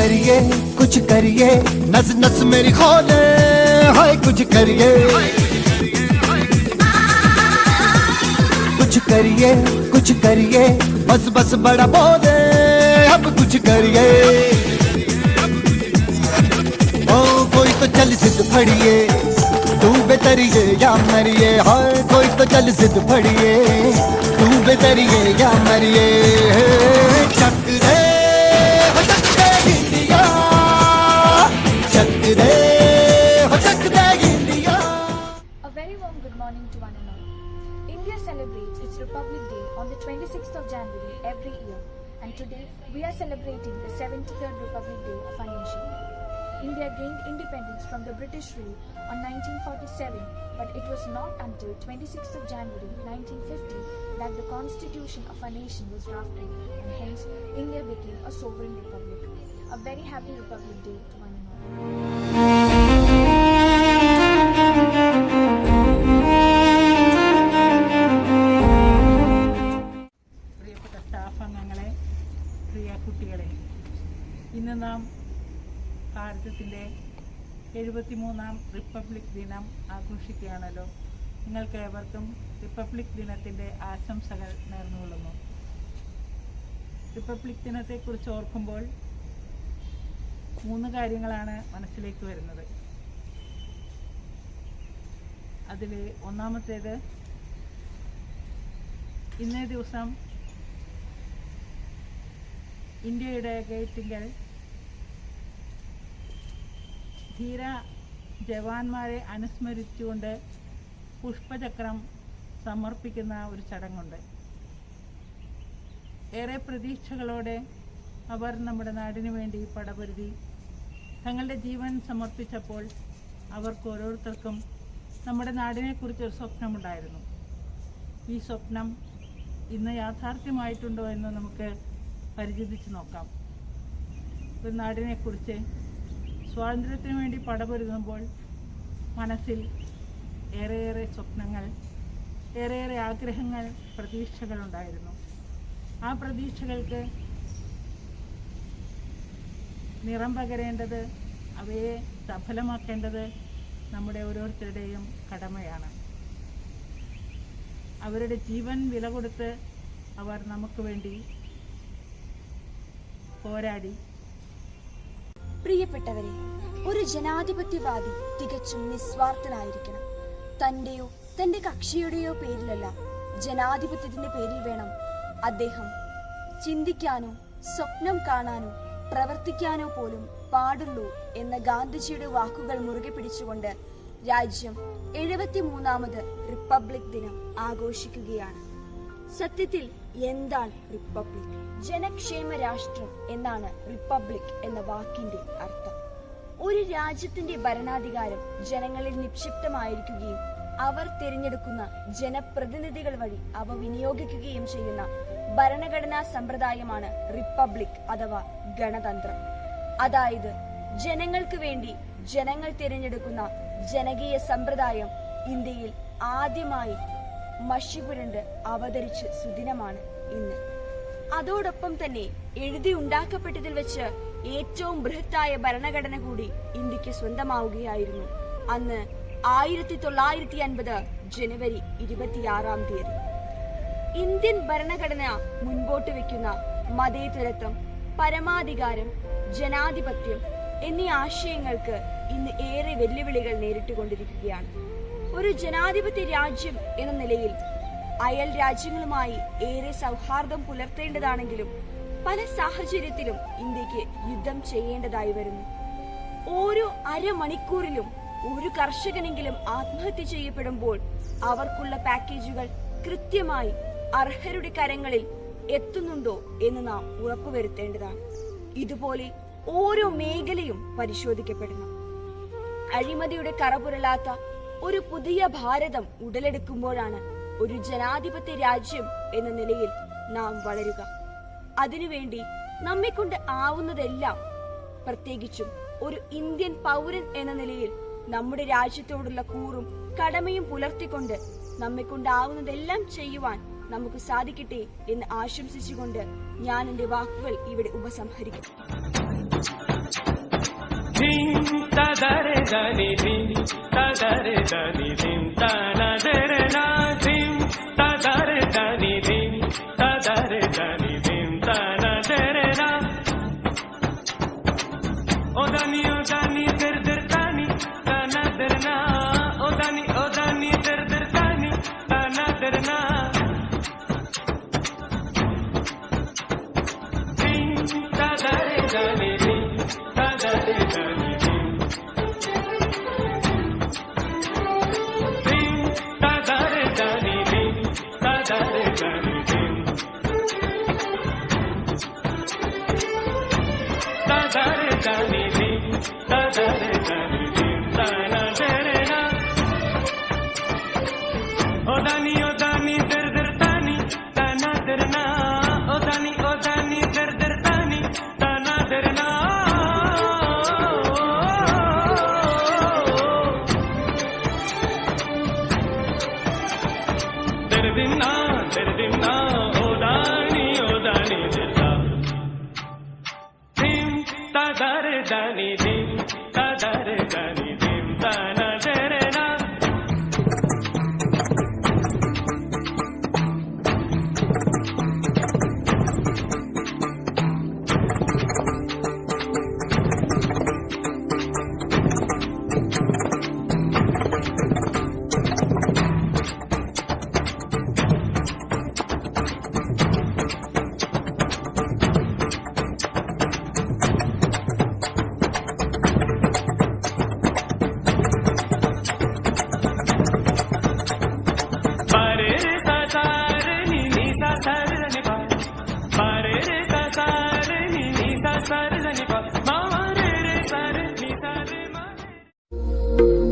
करिए नस नस मेरी खोले हाय कुछ करिए बस बस बड़ा बोले अब कुछ करिए ओ कोई तो चल जिद फड़िए तू बेतरिए या मरिए हाय कोई तो चल जिद फड़िए तू बेतरिए या मरिए चक दे इंडिया चक दे India. A very warm good morning to one and all. India celebrates its Republic Day on the 26th of January every year, and today we are celebrating the 73rd Republic Day of our nation. India gained independence from the British rule on 1947, but it was not until 26th of January 1950 that the constitution of our nation was drafted, and hence India became a sovereign republic. A very happy Republic Day to one and all. പ്രിയപ്പെട്ട staff അംഗങ്ങളെ, പ്രിയ കുട്ടികളെ, ഇന്ന് നാം ഭാരതത്തിൻ്റെ 73ാം republic ദിനം ആഘോഷിക്കുകയാണല്ലോ. നിങ്ങൾക്ക് ഏവർക്കും republic ദിനത്തിൻ്റെ ആശംസകൾ നേർന്നുകൊള്ളുന്നു. റിപ്പബ്ലിക് ദിനത്തെക്കുറിച്ച് ഓർക്കുമ്പോൾ 3 കാര്യങ്ങളാണ് മനസ്സിലേക്ക് വരുന്നത്. അതിൽ ഒന്നാമത്തേത്, ഇന്നേ ദിവസം ഇന്ത്യയുടെ ഗേറ്റിങ്കൽ ധീര ജവാന്മാരെ അനുസ്മരിച്ചുകൊണ്ട് പുഷ്പചക്രം സമർപ്പിക്കുന്ന ഒരു ചടങ്ങുണ്ട്. ഏറെ പ്രതീക്ഷകളോടെ അവർ നമ്മുടെ നാടിനു വേണ്ടി പടപൊരുതി തങ്ങളുടെ ജീവൻ സമർപ്പിച്ചപ്പോൾ അവർക്ക് ഓരോരുത്തർക്കും നമ്മുടെ നാടിനെക്കുറിച്ചൊരു സ്വപ്നമുണ്ടായിരുന്നു. ഈ സ്വപ്നം ഇന്ന് യാഥാർത്ഥ്യമായിട്ടുണ്ടോ എന്ന് നമുക്ക് പരിചിതിച്ച് നോക്കാം. ഒരു നാടിനെക്കുറിച്ച് സ്വാതന്ത്ര്യത്തിന് വേണ്ടി പടപൊരുതുമ്പോൾ മനസ്സിൽ ഏറെയേറെ സ്വപ്നങ്ങൾ, ഏറെയേറെ ആഗ്രഹങ്ങൾ, പ്രതീക്ഷകളുണ്ടായിരുന്നു. ആ പ്രതീക്ഷകൾക്ക് നിറം പകരേണ്ടത്, അവയെ സഫലമാക്കേണ്ടത് നമ്മുടെ ഓരോരുത്തരുടെയും കടമയാണ്. അവരുടെ ജീവൻ വില കൊടുത്ത് അവർ നമുക്ക് വേണ്ടി പോരാടി. പ്രിയപ്പെട്ടവരെ, ഒരു ജനാധിപത്യവാദി തികച്ചും നിസ്വാർത്ഥനായിരിക്കണം. തന്റെയോ തന്റെ കക്ഷിയുടെയോ പേരിലല്ല, ജനാധിപത്യത്തിന്റെ പേരിൽ വേണം അദ്ദേഹം ചിന്തിക്കാനോ സ്വപ്നം കാണാനോ പ്രവർത്തിക്കാനോ പോലും പാടുള്ളൂ എന്ന ഗാന്ധിജിയുടെ വാക്കുകൾ മുറുകെ പിടിച്ചുകൊണ്ട് രാജ്യം 73ാമത് റിപ്പബ്ലിക് ദിനം ആഘോഷിക്കുകയാണ്. സത്യത്തിൽ എന്താണ് റിപ്പബ്ലിക്? ജനക്ഷേമ രാഷ്ട്രം എന്നാണ് റിപ്പബ്ലിക് എന്ന വാക്കിന്റെ അർത്ഥം. ഒരു രാജ്യത്തിന്റെ ഭരണാധികാരം ജനങ്ങളിൽ നിക്ഷിപ്തമായിരിക്കുകയും അവർ തിരഞ്ഞെടുക്കുന്ന ജനപ്രതിനിധികൾ വഴി അവ വിനിയോഗിക്കുകയും ചെയ്യുന്ന ഭരണഘടനാ സമ്പ്രദായമാണ് റിപ്പബ്ലിക് അഥവാ ഗണതന്ത്രം. അതായത് ജനങ്ങൾക്ക് വേണ്ടി ജനങ്ങൾ തിരഞ്ഞെടുക്കുന്ന ജനകീയ സമ്പ്രദായം ഇന്ത്യയിൽ ആദ്യമായി മഷിപുരണ്ട് അവതരിച്ച സുദിനമാണ് ഇന്ന്. അതോടൊപ്പം തന്നെ എഴുതി ഉണ്ടാക്കപ്പെട്ടതിൽ വെച്ച് ഏറ്റവും ബൃഹത്തായ ഭരണഘടന കൂടി ഇന്ത്യക്ക് സ്വന്തമാവുകയായിരുന്നു അന്ന് 1950 ജനുവരി 26-ാം തീയതി. ഇന്ത്യൻ ഭരണഘടന മുൻപോട്ട് വെക്കുന്ന മതേതരത്വം, പരമാധികാരം, ജനാധിപത്യം എന്നീ ആശയങ്ങൾക്ക് ഇന്ന് ഏറെ വെല്ലുവിളികൾ നേരിട്ടുകൊണ്ടിരിക്കുകയാണ്. ഒരു ജനാധിപത്യ രാജ്യം എന്ന നിലയിൽ അയൽ രാജ്യങ്ങളുമായി ഏറെ സൗഹാർദ്ദം പുലർത്തേണ്ടതാണെങ്കിലും പല സാഹചര്യത്തിലും ഇന്ത്യക്ക് യുദ്ധം ചെയ്യേണ്ടതായി വരുന്നു. ഓരോ അരമണിക്കൂറിലും ഒരു കർഷകനെങ്കിലും ആത്മഹത്യ ചെയ്യപ്പെടുമ്പോൾ അവർക്കുള്ള പാക്കേജുകൾ കൃത്യമായി അർഹരുടെ കരങ്ങളിൽ എത്തുന്നുണ്ടോ എന്ന് നാം ഉറപ്പുവരുത്തേണ്ടതാണ്. ഇതുപോലെ ഓരോ മേഖലയും പരിശോധിക്കപ്പെടണം. അഴിമതിയുടെ കറപുരളാത്ത ഒരു പുതിയ ഭാരതം ഉടലെടുക്കുമ്പോഴാണ് ഒരു ജനാധിപത്യ രാജ്യം എന്ന നിലയിൽ നാം വളരുക. അതിനുവേണ്ടി നമ്മെക്കൊണ്ട് ആവുന്നതെല്ലാം, പ്രത്യേകിച്ചും ഒരു ഇന്ത്യൻ പൗരൻ എന്ന നിലയിൽ നമ്മുടെ രാജ്യത്തോടുള്ള കൂറും കടമയും പുലർത്തിക്കൊണ്ട് നമ്മെക്കൊണ്ടാവുന്നതെല്ലാം ചെയ്യുവാൻ നമുക്ക് സാധിക്കട്ടെ എന്ന് ആശംസിച്ചുകൊണ്ട് ഞാൻ എന്റെ വാക്കുകൾ ഇവിടെ ഉപസംഹരിക്കും.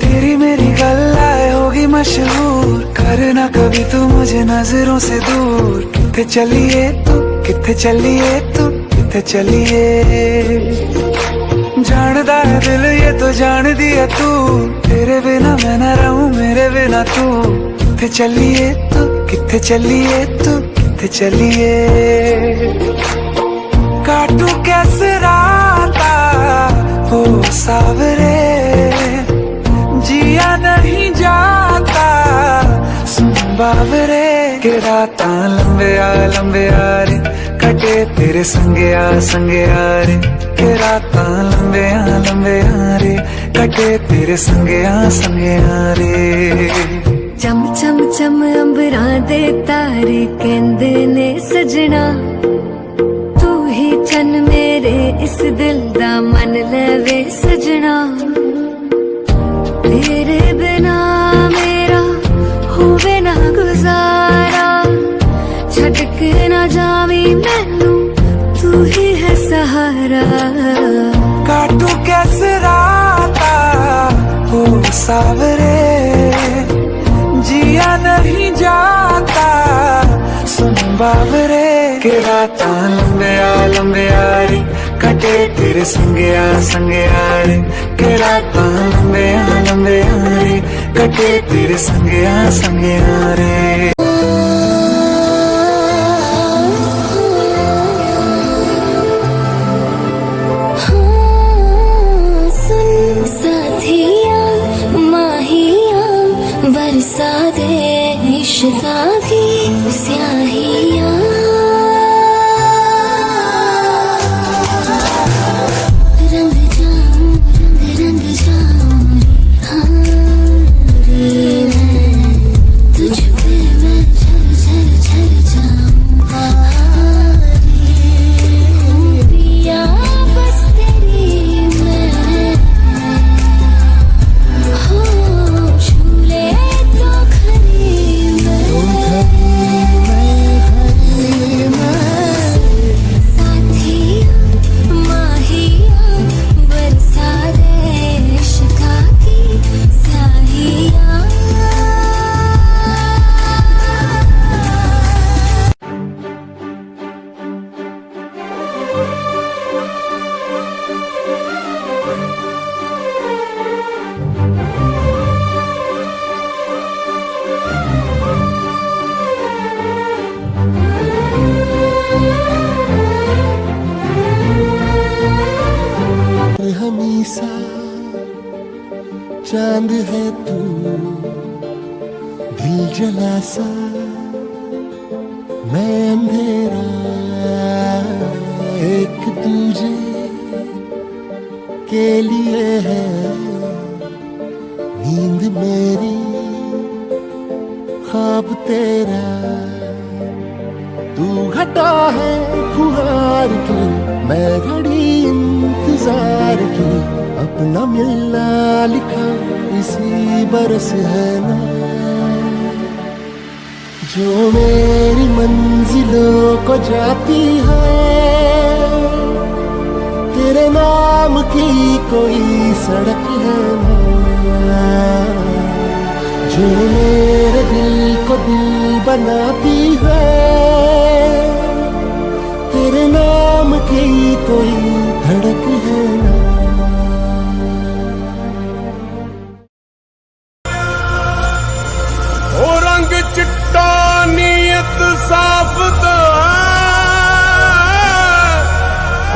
तेरी मेरी गल्लाए होगी मशहूर, करना कभी तू मुझे नजरों से दूर। किथे चलिए तू, किथे चलिए तू, किथे चलिए। जानदा है दिल ये तो जान दिया तू, तेरे बिना मैं न रहूं मेरे बिना तू। किथे चलिए तू, किथे चलिए तू, किथे चलिए। काटू कैसे राता हो सावरे, जिया नहीं जाता सुन बावरे। के राता लंबे आ रे, कटे तेरे संगे आ रे। के राता लंबे आ रे, कटे तेरे संगे आ रे। चम चम चम अंबरां दे तारे कहंदे ने सजना, तू ही चन मेरे इस दिल दा मन लवे सजना। तेरे बिना मेरा होवे ना गुजारा, छड़ के ना जावी मैनू तू ही है सहारा। काटू कैसे राता हो सावरे, जिया नहीं जाता सुन बावरे। के राता लंबे आ रे, कटे तेरे संगे आ रे। के राता लंबे आ रे, कटे तेरे संगे आ रे। सुन साथिया माहिया बरसा दे इश्क़ा की स्याहिया। रंग जाऊं रंग जाऊं रे मैं, तुझ पे मैं झर जाऊं रे। पिया बस तेरी मैं हो, झूले तो खरी मैं। चांद है तू दिल जला सा मैं अंधेरा एक दूजे के लिए है नींद मेरी ख्वाब तेरा तू घटा है फुहार की मैं घड़ी इंतजार की अपना मिलना लिखा इसी बरस है ना जो मेरी मंजिलों को जाती है तेरे नाम की कोई सड़क है ना जो मेरे दिल को दिल बनाती है तेरे नाम की कोई धड़क है ना ओ रंग चिट्टा नीयत साफ दा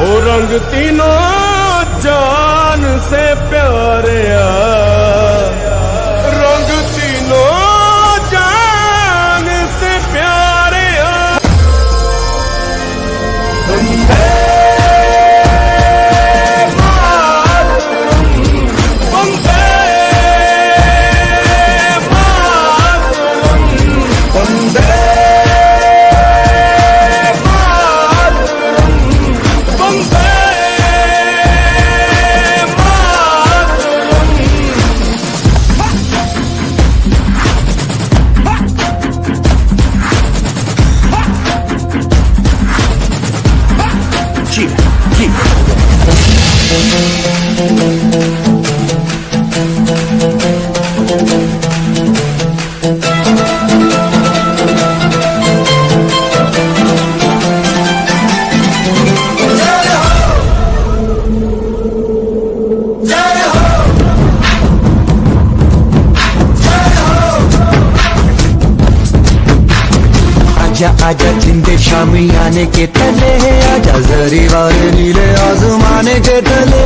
ओ रंग तीनों जान से प्यारे रंग तीनों जान से प्यारे आजा आजा जिंदे शामी आने के तले है आजा जरी वाले नीले आसमाने के तले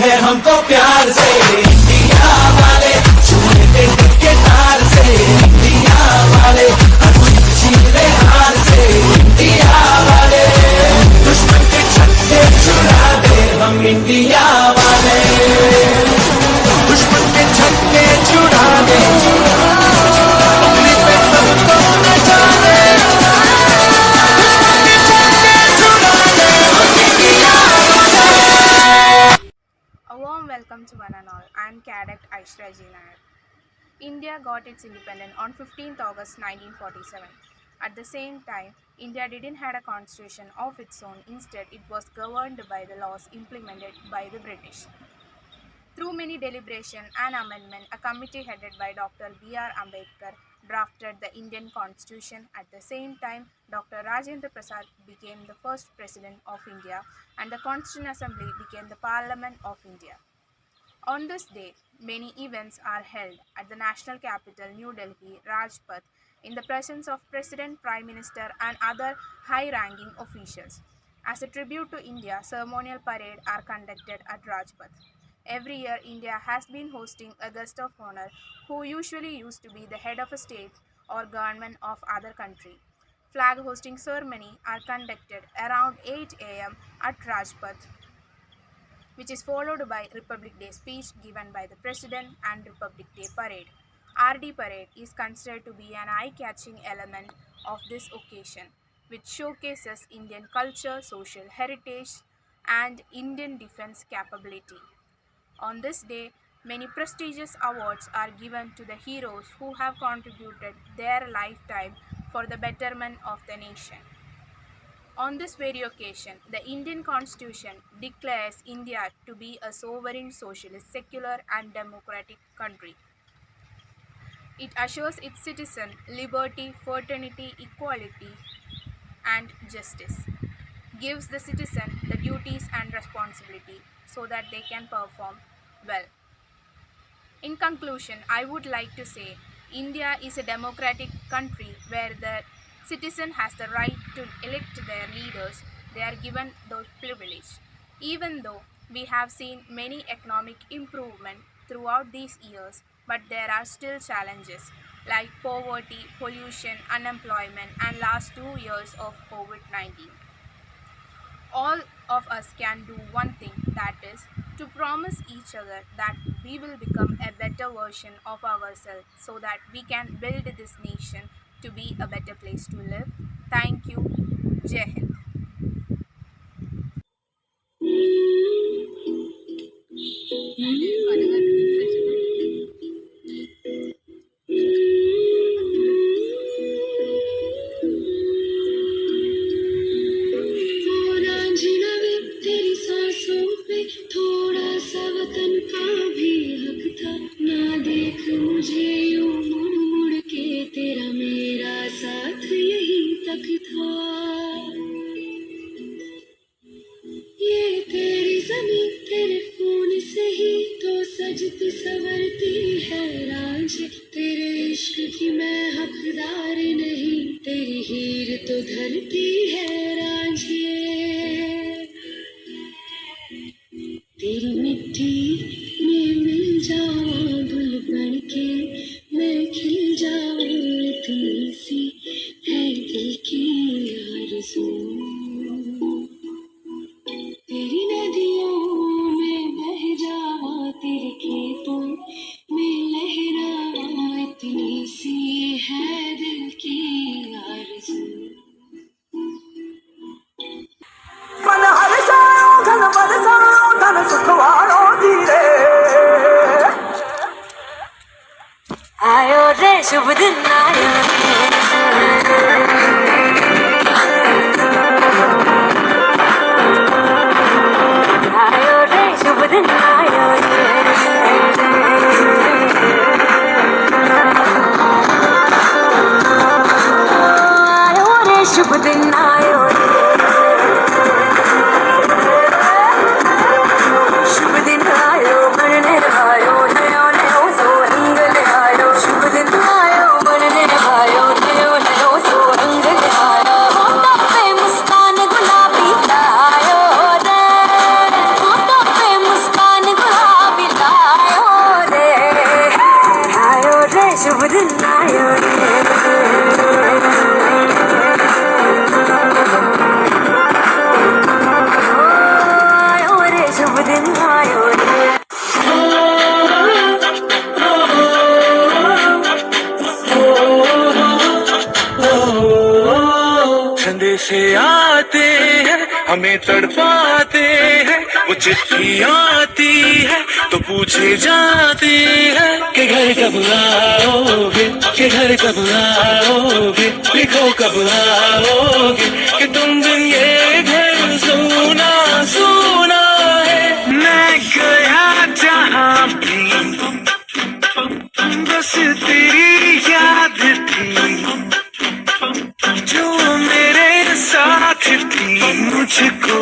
है हमको प्यार से इंडिया वाले छूने के तार से इंडिया वाले शीरे हार से इंडिया वाले दुश्मन के छक्के छुड़ा दे हम इंडिया वाले दुश्मन के छक्के छुड़ा दे अपनी पे सबको नचा दे A warm welcome to one and all. I am Cadet Aishra G. Nair. India got its independence on 15th August 1947. At the same time, India didn't have a constitution of its own. Instead, it was governed by the laws implemented by the British. Through many deliberation and amendment, a committee headed by Dr. B.R. Ambedkar drafted the Indian Constitution. At the same time, Dr. Rajendra Prasad became the first President of India and the Constituent Assembly became the Parliament of India. On this day, many events are held at the national capital, New Delhi, Rajpath, in the presence of President, Prime Minister and other high-ranking officials. As a tribute to India, ceremonial parades are conducted at Rajpath. Every year, India has been hosting a guest of honor who usually used to be the head of a state or government of other country. Flag hosting ceremony are conducted around 8 a.m. at Rajpath, which is followed by Republic Day speech given by the President and Republic Day parade. RD parade is considered to be an eye-catching element of this occasion, which showcases Indian culture, social heritage, and Indian defense capability. On this day, many prestigious awards are given to the heroes who have contributed their lifetime for the betterment of the nation. On this very occasion, the Indian Constitution declares India to be a sovereign, socialist, secular, and democratic country. It assures its citizens liberty, fraternity, equality, and justice, gives the citizen the duties and responsibility so that they can perform well. In conclusion, I would like to say India is a democratic country where the citizen has the right to elect their leaders. They are given those privileges. Even though we have seen many economic improvement throughout these years, but there are still challenges like poverty, pollution, unemployment, and last 2 years of COVID-19. All of us can do one thing, that is to promise each other that we will become a better version of ourselves so that we can build this nation to be a better place to live. Thank you. Jai Hind. तेरी सांसों पे थोड़ा सा वतन का भी हक था, ना देख मुझे यूं मुड़ मुड़ के, तेरा मेरा साथ यही तक था। ये तेरी ज़मीं तेरे खून से ही तो सजती संवरती है रांझे, तेरे इश्क की मैं हकदार नहीं, तेरी हीर तो धरती है रांझे। तेरी मिट्टी में मिल जाऊं गुल बन के, मैं खिल जाऊं, इतनी सी है दिल की आरज़ू। तेरी नदियों में बह जाऊं, तेरे खेतों में लहराऊं, इतनी सी है दिल की आरज़ू। आयो रे शुभ दिन आयो, आयो रे शुभ दिन आयो, आयो रे शुभ दिन आयो, शुभ दिन आयो बनने आयो, नयो नयो सो रंग ले आयो, शुभ दिन आयो बनने आयो, नयो नयो सो रंग ले आयो। होठों पे मुस्कान गुलाबी लायो रे, होठों पे मुस्कान गुलाबी लायो रे, आयो रे शुभ दिन आयो रे, आयो रे शुभ दिन आयो रे। संदेशे आते हैं हमें तड़पाते हैं, वो चिट्ठी आती है तो पूछे जाते हैं कि घर कब आओगे, कि घर कब आओगे, लिखो कब आओगे, कि तुम बिन ये घर सूना सूना है। मैं गया जहाँ भी बस तेरी याद थी, जो मेरे साथ थी मुझको